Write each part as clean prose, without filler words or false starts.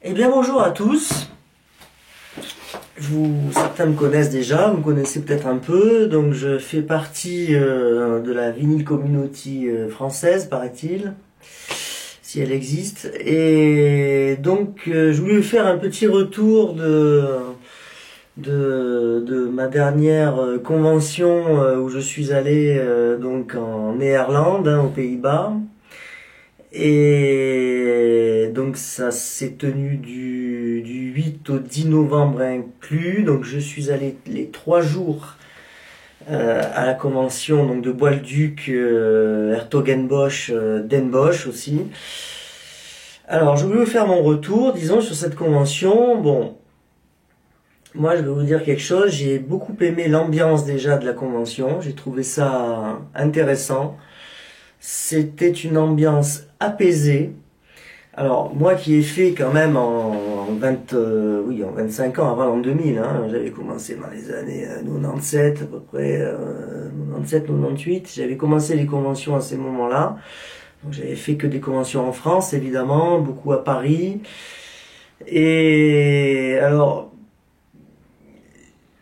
Eh bien bonjour à tous. Certains me connaissent déjà, vous me connaissez peut-être un peu, donc je fais partie de la Vinyl Community française, paraît-il, si elle existe. Et donc je voulais faire un petit retour de ma dernière convention où je suis allé donc en Néerlande, aux Pays-Bas. Et donc ça s'est tenu du 8 au 10 novembre inclus. Donc je suis allé les 3 jours à la convention donc de Bois-le-Duc, Hertogenbosch, Den Bosch aussi. Alors je voulais vous faire mon retour, disons, sur cette convention. Bon, moi je vais vous dire quelque chose, j'ai beaucoup aimé l'ambiance déjà de la convention, j'ai trouvé ça intéressant. C'était une ambiance apaisée. Alors, moi qui ai fait quand même en 25 ans avant l'an 2000, hein, j'avais commencé dans les années 97 à peu près, 97, 98, j'avais commencé les conventions à ces moments-là. Donc j'avais fait que des conventions en France, évidemment, beaucoup à Paris. Et alors,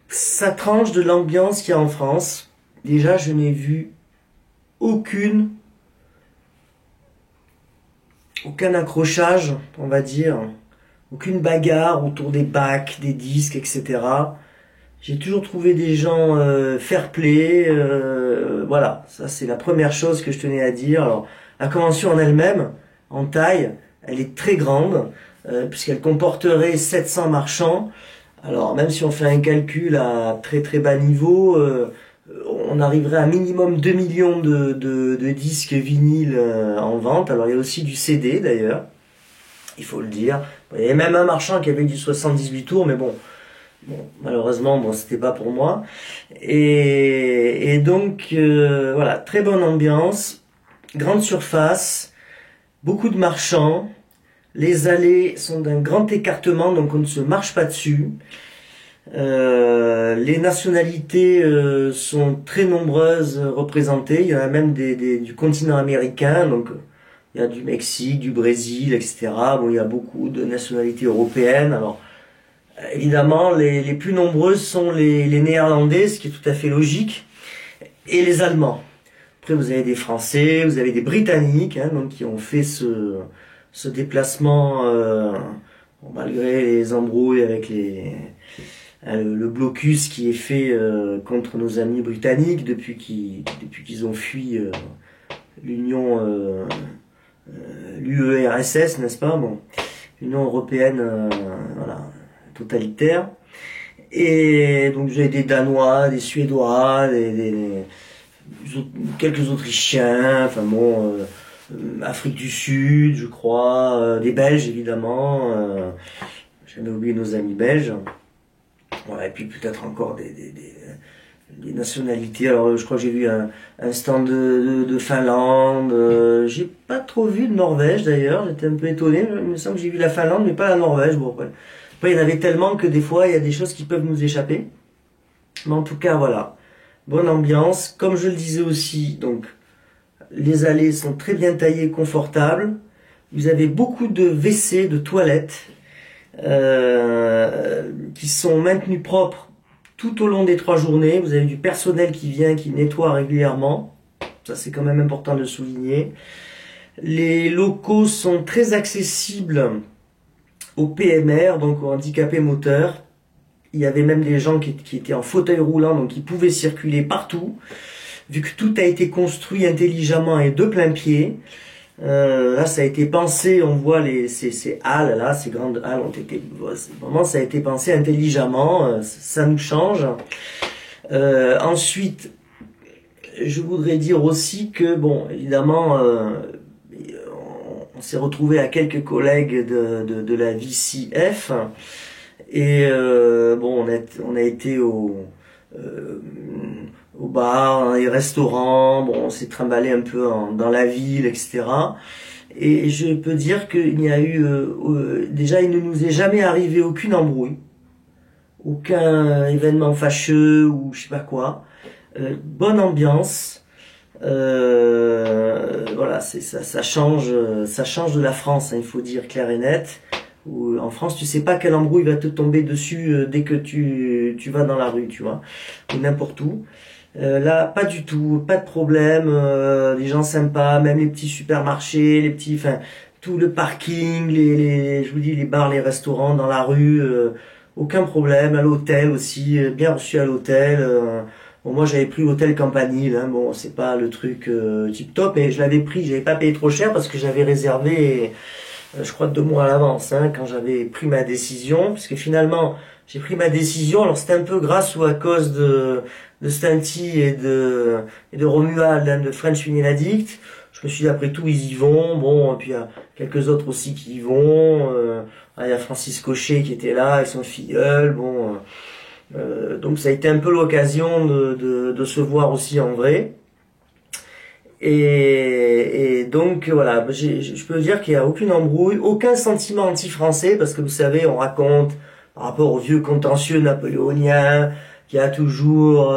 ça tranche de l'ambiance qu'il y a en France. Déjà, je n'ai vu aucune aucun accrochage, on va dire, aucune bagarre autour des bacs, des disques, etc. J'ai toujours trouvé des gens fair play, voilà, ça c'est la première chose que je tenais à dire. Alors, la convention en elle-même, en taille, elle est très grande, puisqu'elle comporterait 700 marchands. Alors, même si on fait un calcul à très très bas niveau, on arriverait à un minimum 2 millions de disques vinyles en vente. Alors il y a aussi du CD d'ailleurs, il faut le dire. Il y avait même un marchand qui avait du 78 tours, mais bon malheureusement, c'était pas pour moi. Et donc voilà, très bonne ambiance, grande surface, beaucoup de marchands. Les allées sont d'un grand écartement, donc on ne se marche pas dessus. Les nationalités sont très nombreuses représentées. Il y en a même du continent américain, donc il y a du Mexique, du Brésil, etc. Bon, il y a beaucoup de nationalités européennes. Alors, évidemment, les plus nombreuses sont les Néerlandais, ce qui est tout à fait logique, et les Allemands. Après, vous avez des Français, vous avez des Britanniques, hein, donc qui ont fait ce déplacement malgré les embrouilles avec le blocus qui est fait contre nos amis britanniques depuis qu'ils ont fui l'Union, l'UERSS, n'est-ce pas? Bon, l'Union européenne, voilà, totalitaire. Et donc j'ai des Danois, des Suédois, quelques Autrichiens, enfin bon, Afrique du Sud, je crois, des Belges évidemment. J'ai jamais oublié nos amis belges. Ouais, et puis peut-être encore des nationalités. Alors je crois que j'ai vu un stand de Finlande. J'ai pas trop vu de Norvège d'ailleurs. J'étais un peu étonné. Il me semble que j'ai vu la Finlande, mais pas la Norvège. Bon, après, il y en avait tellement que des fois il y a des choses qui peuvent nous échapper. Mais en tout cas, voilà. Bonne ambiance. Comme je le disais aussi, donc les allées sont très bien taillées, confortables. Vous avez beaucoup de WC, de toilettes. Qui sont maintenus propres tout au long des 3 journées. Vous avez du personnel qui vient, qui nettoie régulièrement. Ça, c'est quand même important de le souligner. Les locaux sont très accessibles aux PMR, donc aux handicapés moteurs. Il y avait même des gens qui étaient en fauteuil roulant, donc qui pouvaient circuler partout. Vu que tout a été construit intelligemment et de plein pied, là, ça a été pensé, on voit ces halles là, ces grandes halles ont été, vraiment, ça a été pensé intelligemment, ça nous change. Ensuite, je voudrais dire aussi que, bon, évidemment, on s'est retrouvé à quelques collègues de la VCF, et bon, on a été au bar, dans les restaurants, bon, on s'est trimballé un peu dans la ville, etc. Et je peux dire qu'il n'y a eu, déjà, il ne nous est jamais arrivé aucune embrouille, aucun événement fâcheux ou je sais pas quoi. Bonne ambiance. Voilà, ça change de la France, hein, il faut dire clair et net. où en France, tu sais pas quelle embrouille va te tomber dessus dès que tu vas dans la rue, tu vois, ou n'importe où. Là, pas du tout, pas de problème, les gens sympas, même les petits supermarchés, les petits, enfin, tout le parking, je vous dis, les bars, les restaurants dans la rue, aucun problème. À l'hôtel aussi, bien reçu à l'hôtel. Bon, moi, j'avais pris l'hôtel Campanile, hein, bon, c'est pas le truc tip top, mais je l'avais pris, j'avais pas payé trop cher parce que j'avais réservé, je crois 2 mois à l'avance, hein, quand j'avais pris ma décision, parce que finalement, j'ai pris ma décision. Alors c'était un peu grâce ou à cause de Stanty et de Romuald, hein, de French Vinyl Addict. Je me suis dit, après tout, ils y vont. Bon, et puis il y a quelques autres aussi qui y vont. Il y a Francis Cochet qui était là, et son filleul. Bon, donc ça a été un peu l'occasion de se voir aussi en vrai. Et donc voilà, je peux dire qu'il n'y a aucune embrouille, aucun sentiment anti-français, parce que vous savez, on raconte par rapport au vieux contentieux napoléonien, qu'il y a toujours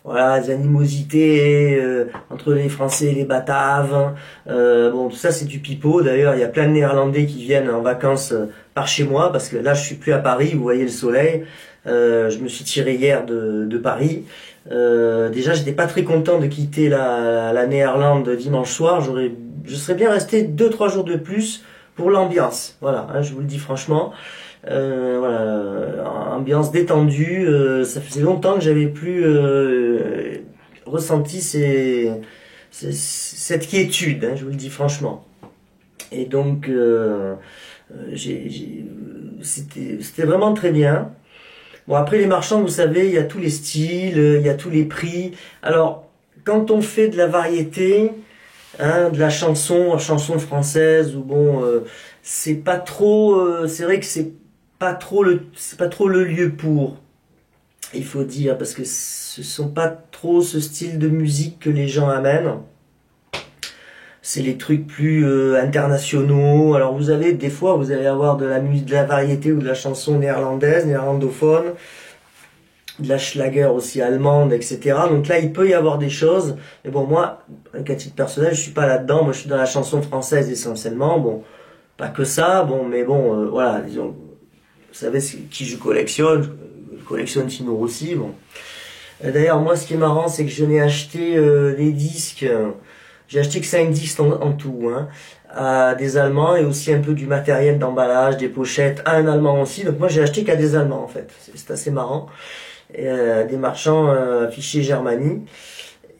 voilà, des animosités entre les Français et les Bataves. Bon, tout ça c'est du pipeau. D'ailleurs, il y a plein de Néerlandais qui viennent en vacances par chez moi, parce que là je suis plus à Paris, vous voyez le soleil. Je me suis tiré hier de Paris. Déjà, j'étais pas très content de quitter la Néerlande dimanche soir. Je serais bien resté 2-3 jours de plus pour l'ambiance. Voilà, hein, je vous le dis franchement. Voilà, ambiance détendue. Ça faisait longtemps que j'avais plus ressenti cette quiétude. Hein, je vous le dis franchement. Et donc, c'était vraiment très bien. Bon, après les marchands, vous savez, il y a tous les styles, il y a tous les prix. Alors, quand on fait de la variété, hein, de la chanson française, ou bon, c'est pas trop, c'est vrai que c'est pas trop le lieu pour, il faut dire, parce que ce sont pas trop ce style de musique que les gens amènent. C'est les trucs plus internationaux. Alors vous avez des fois, vous allez avoir de la musique, de la variété ou de la chanson néerlandaise, néerlandophone, de la Schlager aussi allemande, etc. Donc là, il peut y avoir des choses. Mais bon, moi, avec un titre personnel, je suis pas là-dedans. Moi, je suis dans la chanson française essentiellement. Bon, pas que ça. Bon, mais bon, voilà. Disons, vous savez qui je collectionne. Je collectionne Tino Rossi. Bon. D'ailleurs, moi, ce qui est marrant, c'est que je n'ai acheté des disques. J'ai acheté que 5 disques en tout, hein, à des Allemands, et aussi un peu du matériel d'emballage, des pochettes, à un Allemand aussi. Donc moi j'ai acheté qu'à des Allemands en fait. C'est assez marrant. Et, des marchands affichés Germanie.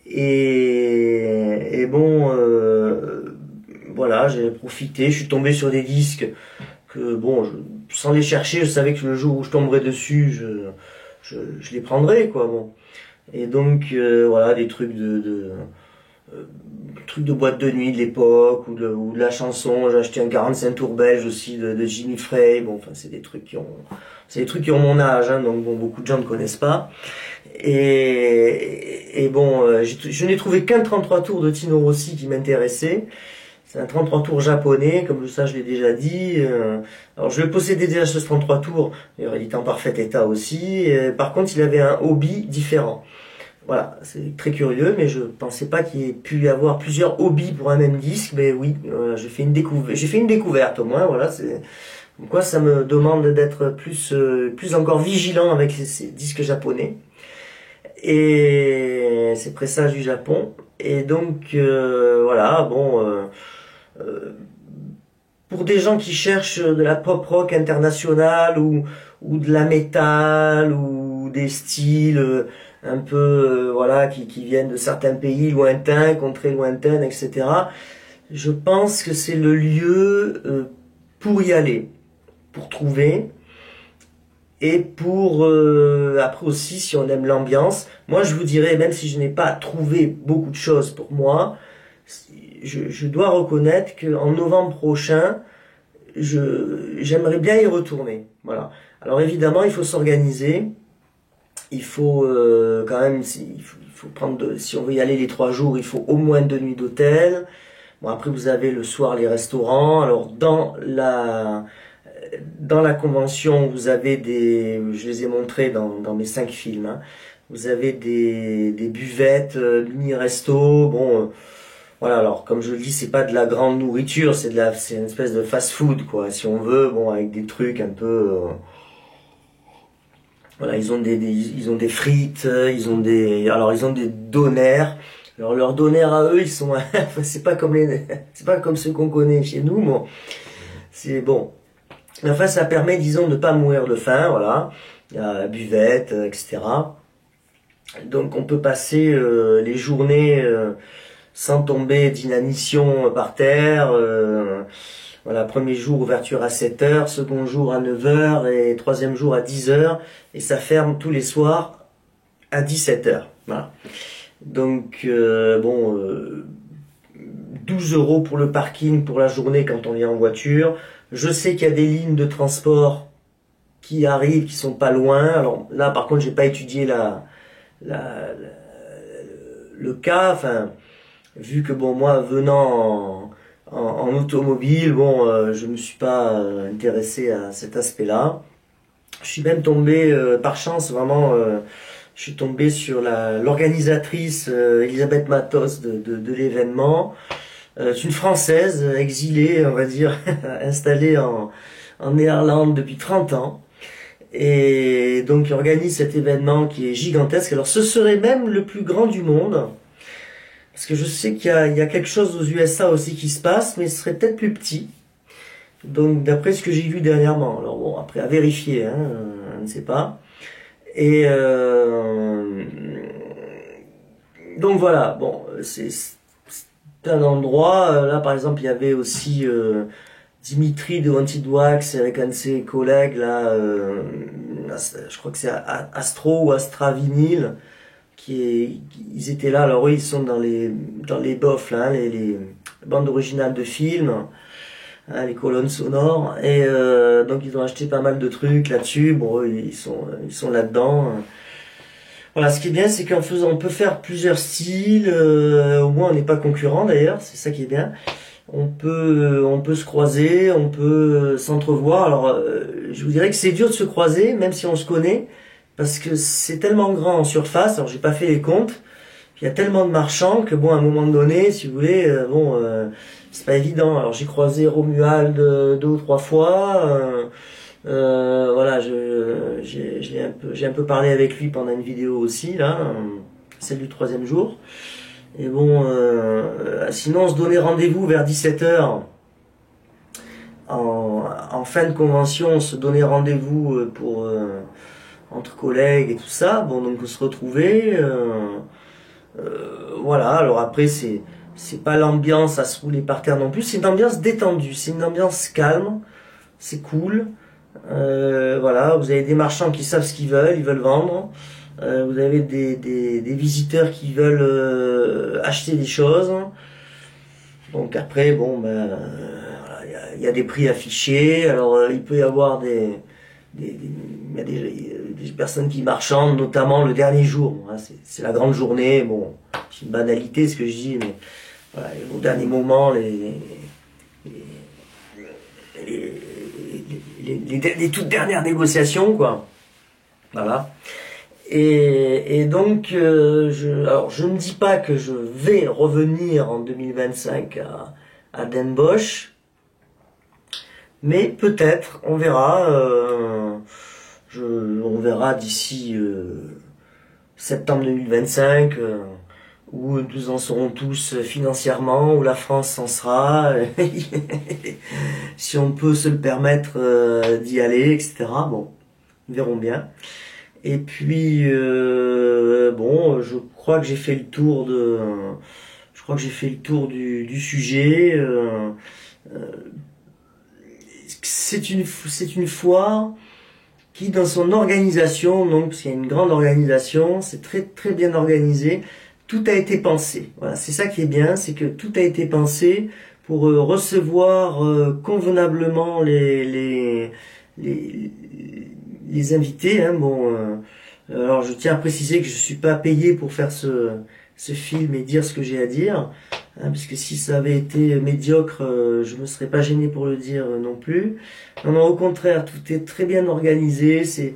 Et bon, voilà, j'ai profité. Je suis tombé sur des disques que bon, sans les chercher, je savais que le jour où je tomberais dessus, je les prendrais quoi. Bon. Et donc voilà, des trucs trucs de boîte de nuit de l'époque, ou de la chanson. J'ai acheté un 45 tours belge aussi de Jimmy Frey. Bon, enfin, c'est des trucs qui ont mon âge, hein, donc bon, beaucoup de gens ne connaissent pas. Et bon, je n'ai trouvé qu'un 33 tours de Tino Rossi qui m'intéressait. C'est un 33 tours japonais, comme ça je l'ai déjà dit. Alors je le possédais déjà ce 33 tours, d'ailleurs il était en parfait état aussi. Par contre, il avait un hobby différent. Voilà, c'est très curieux, mais je pensais pas qu'il y ait pu y avoir plusieurs hobbies pour un même disque. Mais oui, j'ai fait une découverte au moins. Voilà, c'est quoi, ça me demande d'être plus encore vigilant avec ces disques japonais. Et c'est présage du Japon. Et donc voilà, bon, pour des gens qui cherchent de la pop rock internationale, ou de la métal, ou des styles un peu voilà, qui viennent de certains pays lointains, contrées lointaines, etc. Je pense que c'est le lieu pour y aller, pour trouver, et pour après aussi, si on aime l'ambiance. Moi je vous dirais, même si je n'ai pas trouvé beaucoup de choses pour moi, je dois reconnaître qu'en novembre prochain, j'aimerais bien y retourner. Voilà. Alors évidemment, il faut s'organiser. Il faut quand même, il faut prendre, si on veut y aller les 3 jours, il faut au moins 2 nuits d'hôtel. Bon, après vous avez le soir les restaurants. Alors dans la convention, vous avez je les ai montrés dans mes 5 films, hein. Vous avez des buvettes, mini resto. Bon, Voilà, alors comme je le dis, c'est pas de la grande nourriture, c'est une espèce de fast-food quoi, si on veut, bon avec des trucs un peu, voilà, ils ont des frites, ils ont des doner. Alors leurs doner à eux, ils sont, enfin, c'est pas comme ceux qu'on connaît chez nous, bon, c'est bon. Mais enfin, ça permet, disons, de ne pas mourir de faim, voilà. Il y a la buvette, etc. Donc on peut passer les journées sans tomber d'inanition par terre. Voilà, premier jour ouverture à 7 heures, second jour à 9 heures et troisième jour à 10 heures. Et ça ferme tous les soirs à 17 heures. Voilà. Donc 12 euros pour le parking pour la journée quand on vient en voiture. Je sais qu'il y a des lignes de transport qui arrivent, qui sont pas loin. Alors là, par contre, j'ai pas étudié la, le cas. Enfin, vu que bon, moi, venant en automobile, bon, je me suis pas intéressé à cet aspect-là. Je suis même tombé, par chance, vraiment, je suis tombé sur l'organisatrice Elisabeth Matos de l'événement. C'est une Française exilée, on va dire, installée en Néerlande depuis 30 ans. Et donc, il organise cet événement qui est gigantesque. Alors, ce serait même le plus grand du monde. Parce que je sais qu'il y a quelque chose aux USA aussi qui se passe, mais ce serait peut-être plus petit. Donc, d'après ce que j'ai vu dernièrement. Alors bon, après, à vérifier, hein, on ne sait pas. Et donc voilà, bon, c'est un endroit. Là, par exemple, il y avait aussi Dimitri de Wanted Wax avec un de ses collègues là, je crois que c'est Astro ou Astra Vinyl, ils étaient là. Alors oui, ils sont dans les BOF là, les bandes originales de films, hein, les colonnes sonores, et donc ils ont acheté pas mal de trucs là-dessus. Bon, ils sont là-dedans. Voilà, ce qui est bien, c'est qu'en faisant, on peut faire plusieurs styles. Au moins, on n'est pas concurrent d'ailleurs, c'est ça qui est bien. On peut se croiser, on peut s'entrevoir. Alors, je vous dirais que c'est dur de se croiser, même si on se connaît, parce que c'est tellement grand en surface. Alors, j'ai pas fait les comptes. Il y a tellement de marchands que bon, à un moment donné, si vous voulez, c'est pas évident. Alors, j'ai croisé Romuald 2 ou 3 fois. Voilà, j'ai un peu parlé avec lui pendant une vidéo aussi là, celle du troisième jour. Et bon, sinon on se donnait rendez-vous vers 17 heures en fin de convention, on se donnait rendez-vous pour entre collègues et tout ça. Bon, donc on se retrouvait. Voilà, alors après c'est pas l'ambiance à se rouler par terre non plus, c'est une ambiance détendue, c'est une ambiance calme, c'est cool. Voilà, vous avez des marchands qui savent ce qu'ils veulent, ils veulent vendre. Vous avez des visiteurs qui veulent acheter des choses. Donc après, bon, ben, voilà, il y a des prix affichés. Alors il peut y avoir il y a des personnes qui marchandent, notamment le dernier jour. Bon, hein, c'est la grande journée. Bon, c'est une banalité ce que je dis, mais voilà, au dernier moment, les toutes dernières négociations, quoi. Voilà. Et donc, alors je ne dis pas que je vais revenir en 2025 à Den Bosch, mais peut-être, on verra. On verra d'ici septembre 2025 où nous en serons tous financièrement, où la France en sera, si on peut se le permettre d'y aller, etc. Bon, nous verrons bien. Et puis bon, je crois que j'ai fait le tour du sujet. C'est une foire qui, dans son organisation, donc parce qu'il y a une grande organisation, c'est très très bien organisé. Tout a été pensé. Voilà, c'est ça qui est bien, c'est que tout a été pensé pour recevoir convenablement les invités. Hein. Bon, alors je tiens à préciser que je suis pas payé pour faire ce film et dire ce que j'ai à dire, hein, parce que si ça avait été médiocre, je me serais pas gêné pour le dire non plus. Non, non, au contraire, tout est très bien organisé, c'est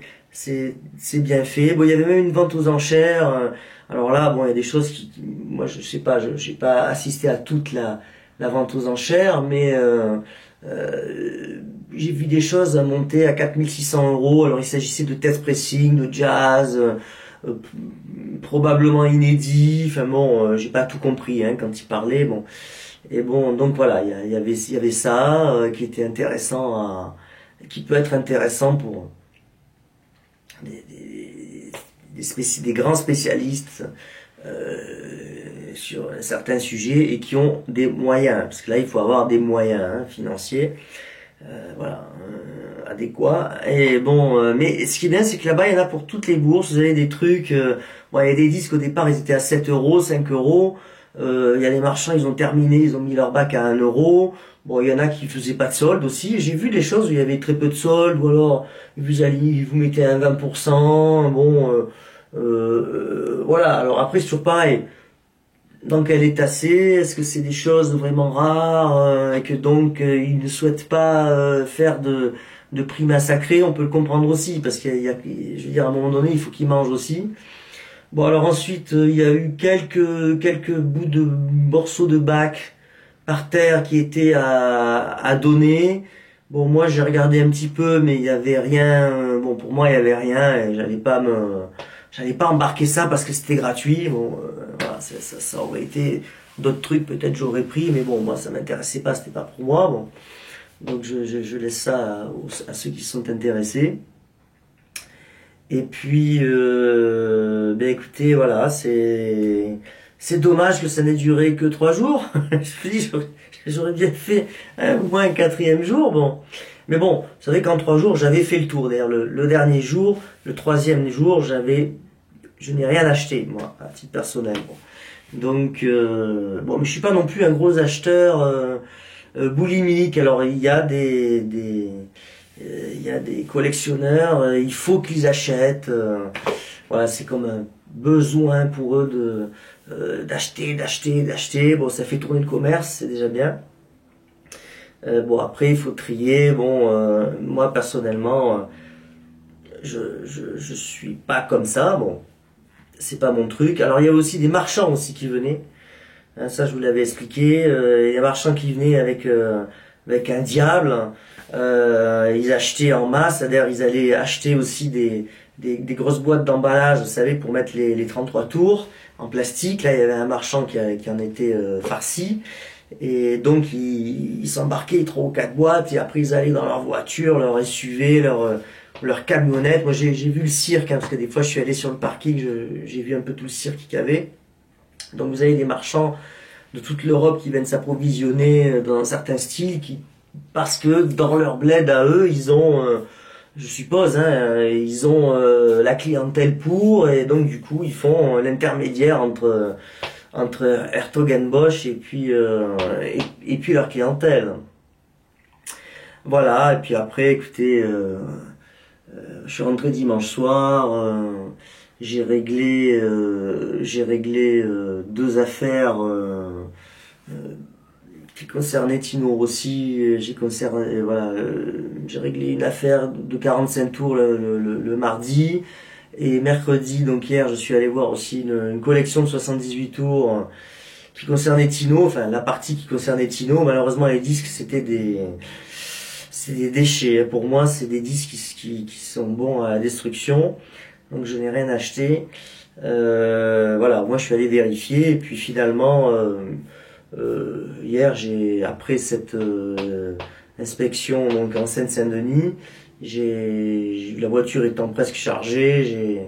bien fait. Bon, il y avait même une vente aux enchères. Alors là, bon, il y a des choses moi, je sais pas, j'ai pas assisté à toute la vente aux enchères, mais j'ai vu des choses monter à 4 600 €. Alors il s'agissait de test pressing, de jazz, euh, probablement inédit. Enfin bon, j'ai pas tout compris hein, quand il parlait. Bon, et bon, donc voilà, il y avait ça qui était intéressant qui peut être intéressant pour des, des, des grands spécialistes sur certains sujets et qui ont des moyens, parce que là il faut avoir des moyens hein, financiers, voilà, adéquats. Et bon, mais ce qui est bien, c'est que là-bas il y en a pour toutes les bourses. Vous avez des trucs, bon, il y a des disques au départ ils étaient à 7 €, 5 €. Il y a les marchands, ils ont terminé, ils ont mis leur bac à 1 €. Bon, il y en a qui faisaient pas de solde aussi. J'ai vu des choses où il y avait très peu de solde, ou alors vous mettez un 20%. Bon, voilà. Alors après, c'est toujours pareil. Dans quel état c'est? Est-ce que c'est des choses vraiment rares et que donc ils ne souhaitent pas faire de prix massacrés? On peut le comprendre aussi, parce je veux dire, à un moment donné, il faut qu'ils mangent aussi. Bon, alors ensuite, il y a eu quelques bouts de morceaux de bac par terre qui étaient à donner. Bon, moi, j'ai regardé un petit peu, mais il y avait rien. Bon, pour moi, il y avait rien et j'allais pas embarquer ça parce que c'était gratuit. Bon, voilà, ça aurait été d'autres trucs, peut-être j'aurais pris, mais bon, moi, ça m'intéressait pas, c'était pas pour moi. Bon, donc je laisse ça à ceux qui sont intéressés. Et puis, ben écoutez, voilà, c'est dommage que ça n'ait duré que 3 jours. Je me dis, j'aurais bien fait au moins un quatrième jour, bon. Mais bon, vous savez qu'en 3 jours, j'avais fait le tour. D'ailleurs, le dernier jour, le troisième jour, je n'ai rien acheté, moi, à titre personnel. Bon. Donc, bon, mais je suis pas non plus un gros acheteur boulimique. Alors, il y a des collectionneurs, il faut qu'ils achètent. Voilà, c'est comme un besoin pour eux d'acheter. Bon, ça fait tourner le commerce, c'est déjà bien. Bon, après, il faut trier. Bon, moi, personnellement, je suis pas comme ça. Bon, c'est pas mon truc. Alors, il y a aussi des marchands aussi qui venaient. Hein, ça, je vous l'avais expliqué. Il y a des marchands qui venaient avec un diable. Ils achetaient en masse. D'ailleurs, ils allaient acheter aussi des grosses boîtes d'emballage, vous savez, pour mettre les 33 tours en plastique. Là, il y avait un marchand qui en était farci. Et donc, ils s'embarquaient 3 ou 4 boîtes, et après, ils allaient dans leur voiture, leur SUV, leur camionnette. Moi, j'ai vu le cirque, hein, parce que des fois, je suis allé sur le parking, j'ai vu un peu tout le cirque qu'il y avait. Donc, vous avez des marchands de toute l'Europe qui viennent s'approvisionner dans certains styles, parce que dans leur bled à eux, ils ont, je suppose, hein, ils ont la clientèle pour, et donc du coup, ils font l'intermédiaire entre Hertogenbosch et puis leur clientèle. Voilà, et puis après, écoutez, je suis rentré dimanche soir, j'ai réglé 2 affaires qui concernait Tino Rossi. Voilà, j'ai réglé une affaire de 45 tours le mardi, et mercredi, donc hier, je suis allé voir aussi une collection de 78 tours qui concernait Tino, enfin la partie qui concernait Tino. Malheureusement, les disques c'était des déchets. Pour moi, c'est des disques qui sont bons à la destruction, donc je n'ai rien acheté. Voilà, moi je suis allé vérifier, et puis finalement hier, après cette inspection donc en Seine-Saint-Denis, la voiture étant presque chargée,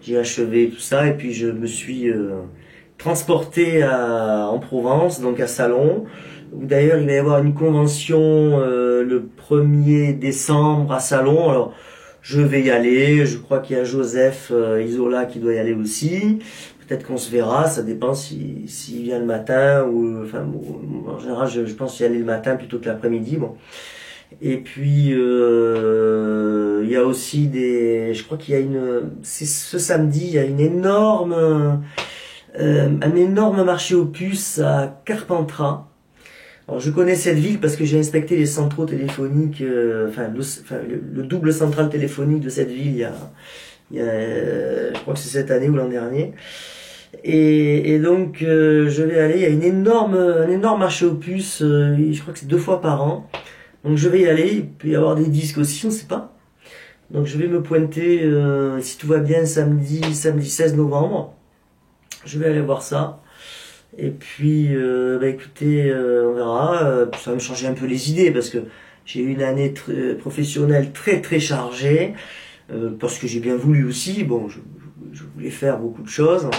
j'ai achevé tout ça, et puis je me suis transporté en Provence, donc à Salon, où d'ailleurs il va y avoir une convention le 1er décembre à Salon. Alors je vais y aller, je crois qu'il y a Joseph Isola qui doit y aller aussi. Peut-être qu'on se verra, ça dépend s'il vient le matin, ou enfin bon, en général je pense y aller le matin plutôt que l'après-midi. Bon. Et puis il y a aussi je crois qu'il y a c'est ce samedi, il y a un énorme marché aux puces à Carpentras. Alors je connais cette ville parce que j'ai inspecté les centraux téléphoniques, le double central téléphonique de cette ville je crois que c'est cette année ou l'an dernier. Et donc je vais aller, il y a un énorme marché aux puces, je crois que c'est 2 fois par an. Donc je vais y aller, il peut y avoir des disques aussi, on ne sait pas. Donc je vais me pointer, si tout va bien, samedi 16 novembre. Je vais aller voir ça. Et puis, bah écoutez, on verra. Ça va me changer un peu les idées parce que j'ai eu une année professionnelle très chargée. Parce que j'ai bien voulu aussi. Bon, je voulais faire beaucoup de choses.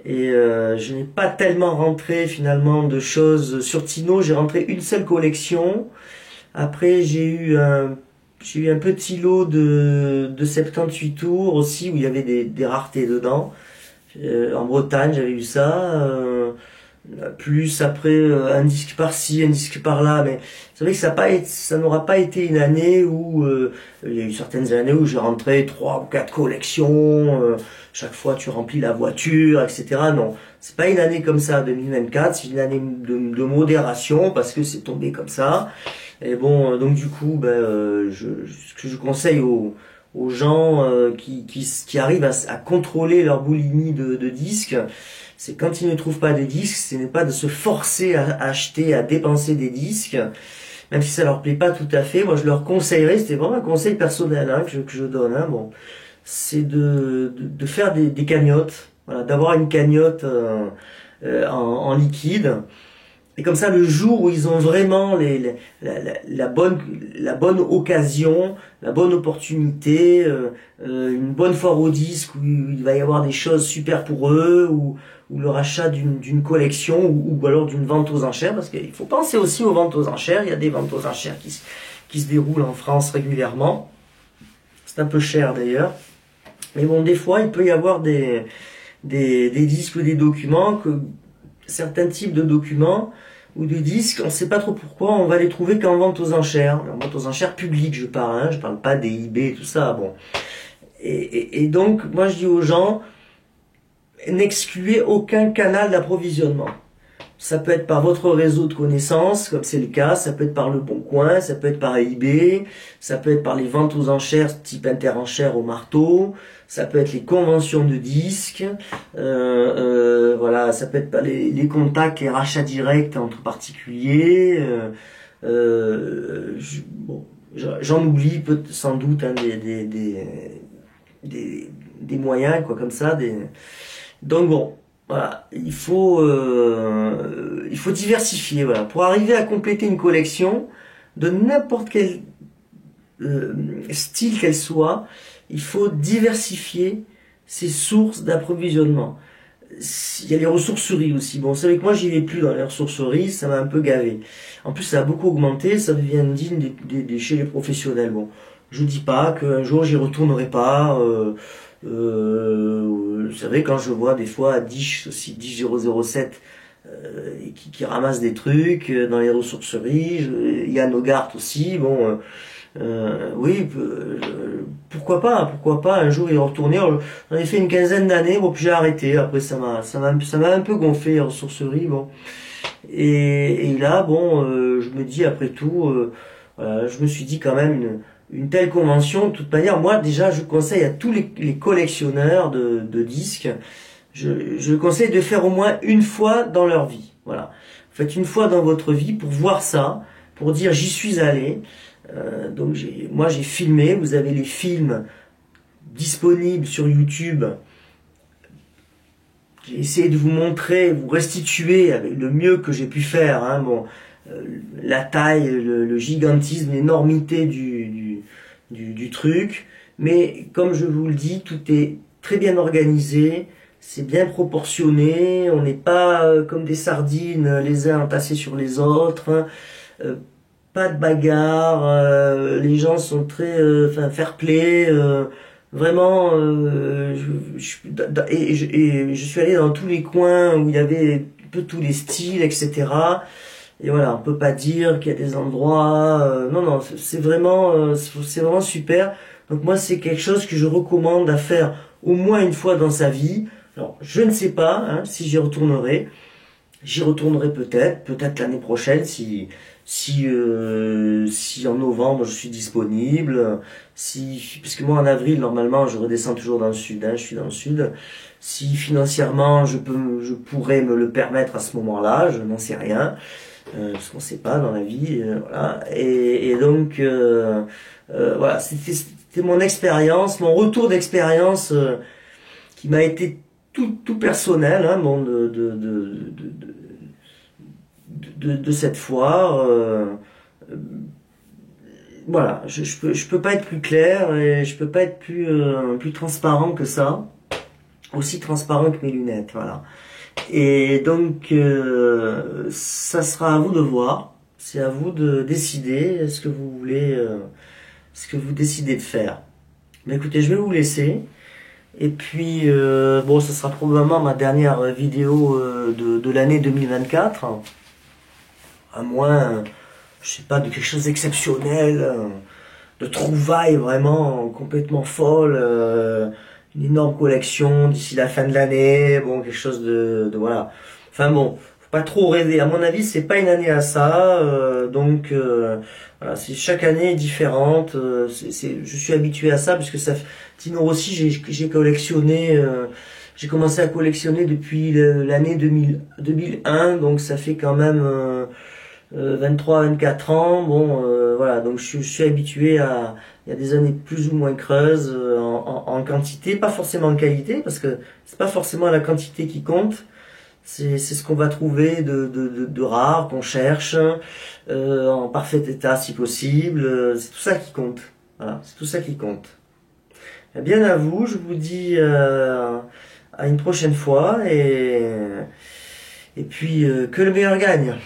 Et je n'ai pas tellement rentré finalement de choses sur Tino. J'ai rentré une seule collection. Après, j'ai eu un petit lot de 78 tours aussi où il y avait des raretés dedans. En Bretagne, j'avais eu ça. Plus après un disque par-ci, un disque par-là. Mais c'est vrai que ça n'aura pas été une année où il y a eu certaines années où j'ai rentré 3 ou 4 collections. Chaque fois, tu remplis la voiture, etc. Non, c'est pas une année comme ça, 2024. C'est une année de modération parce que c'est tombé comme ça. Et bon, donc du coup, ce que je conseille aux gens qui arrivent à contrôler leur boulimie de disques, c'est quand ils ne trouvent pas de disques, ce n'est pas de se forcer à acheter, à dépenser des disques, même si ça leur plaît pas tout à fait. Moi, je leur conseillerais, c'était vraiment un conseil personnel que je donne, hein, bon, c'est de faire des cagnottes, voilà, d'avoir une cagnotte en liquide. Et comme ça, le jour où ils ont vraiment la bonne occasion, la bonne opportunité, une bonne foire au disque où il va y avoir des choses super pour eux, ou le rachat d'une collection, ou alors d'une vente aux enchères, parce qu'il faut penser aussi aux ventes aux enchères. Il y a des ventes aux enchères qui se déroulent en France régulièrement. C'est un peu cher d'ailleurs. Mais bon, des fois, il peut y avoir des disques ou des documents, certains types de documents ou de disques, on ne sait pas trop pourquoi, on va les trouver qu'en vente aux enchères. En vente aux enchères publiques, je parle, hein, je parle pas des eBay et tout ça, bon. Et donc, moi je dis aux gens, n'excluez aucun canal d'approvisionnement. Ça peut être par votre réseau de connaissances, comme c'est le cas, ça peut être par le Bon Coin, ça peut être par eBay, ça peut être par les ventes aux enchères type interenchères au marteau, ça peut être les conventions de disques, voilà, ça peut être par les contacts, les rachats directs entre particuliers. Bon, j'en oublie sans doute hein, des moyens quoi comme ça. Donc bon. Voilà, il faut diversifier, voilà, pour arriver à compléter une collection de n'importe quel style qu'elle soit. Il faut diversifier ses sources d'approvisionnement. Il y a les ressourceries aussi. Bon, c'est vrai que moi j'y vais plus dans les ressourceries, ça m'a un peu gavé. En plus, ça a beaucoup augmenté, ça devient digne chez les professionnels. Bon, je dis pas qu'un jour j'y retournerai pas. Vous savez, quand je vois des fois Dish aussi, Dish 007 qui ramasse des trucs dans les ressourceries, Yann Hogarth aussi, bon, oui, pourquoi pas un jour y retourner. J'en ai fait une quinzaine d'années, bon, puis j'ai arrêté. Après, ça m'a un peu gonflé les ressourceries, bon. Et là, bon, je me dis après tout, voilà, je me suis dit quand même une telle convention, de toute manière, moi déjà je conseille à tous les collectionneurs de disques, je conseille de faire au moins une fois dans leur vie. Voilà. Faites une fois dans votre vie pour voir ça, pour dire j'y suis allé. Donc moi j'ai filmé, vous avez les films disponibles sur YouTube. J'ai essayé de vous montrer, vous restituer avec le mieux que j'ai pu faire, hein, bon, la taille, le gigantisme, l'énormité du truc. Mais comme je vous le dis, tout est très bien organisé, c'est bien proportionné, on n'est pas comme des sardines les uns entassés sur les autres, hein, pas de bagarre, les gens sont très fair play, vraiment, je suis allé dans tous les coins où il y avait un peu tous les styles, etc. Et voilà, on peut pas dire qu'il y a des endroits... non, c'est vraiment super. Donc moi, c'est quelque chose que je recommande à faire au moins une fois dans sa vie. Alors, je ne sais pas hein, si j'y retournerai. J'y retournerai peut-être l'année prochaine si en novembre je suis disponible, parce que moi en avril normalement je redescends toujours dans le sud, hein, je suis dans le sud. Si financièrement je pourrais me le permettre à ce moment-là, je n'en sais rien, parce qu'on sait pas dans la vie, voilà. Et donc voilà, c'était mon expérience, mon retour d'expérience qui m'a été tout personnel, hein, bon, de cette foire. Voilà, je peux pas être plus clair et je peux pas être plus transparent que ça, aussi transparent que mes lunettes, voilà. Et donc ça sera à vous de voir, c'est à vous de décider ce que vous voulez, ce que vous décidez de faire. Mais écoutez, je vais vous laisser. Et puis bon, ce sera probablement ma dernière vidéo de l'année 2024, à moins je sais pas, de quelque chose d'exceptionnel, de trouvailles vraiment complètement folles, une énorme collection d'ici la fin de l'année, bon, quelque chose voilà. Enfin bon, faut pas trop rêver. À mon avis, c'est pas une année à ça, donc voilà, c'est chaque année est différente. Je suis habitué à ça puisque ça. Sinon aussi, j'ai collectionné. J'ai commencé à collectionner depuis l'année 2001, donc ça fait quand même 23-24 ans, bon, voilà, donc je suis habitué à, il y a des années plus ou moins creuses en quantité, pas forcément en qualité, parce que c'est pas forcément la quantité qui compte, c'est ce qu'on va trouver de rare, qu'on cherche, en parfait état si possible, c'est tout ça qui compte, voilà, c'est tout ça qui compte. Eh bien à vous, je vous dis à une prochaine fois, et puis que le meilleur gagne.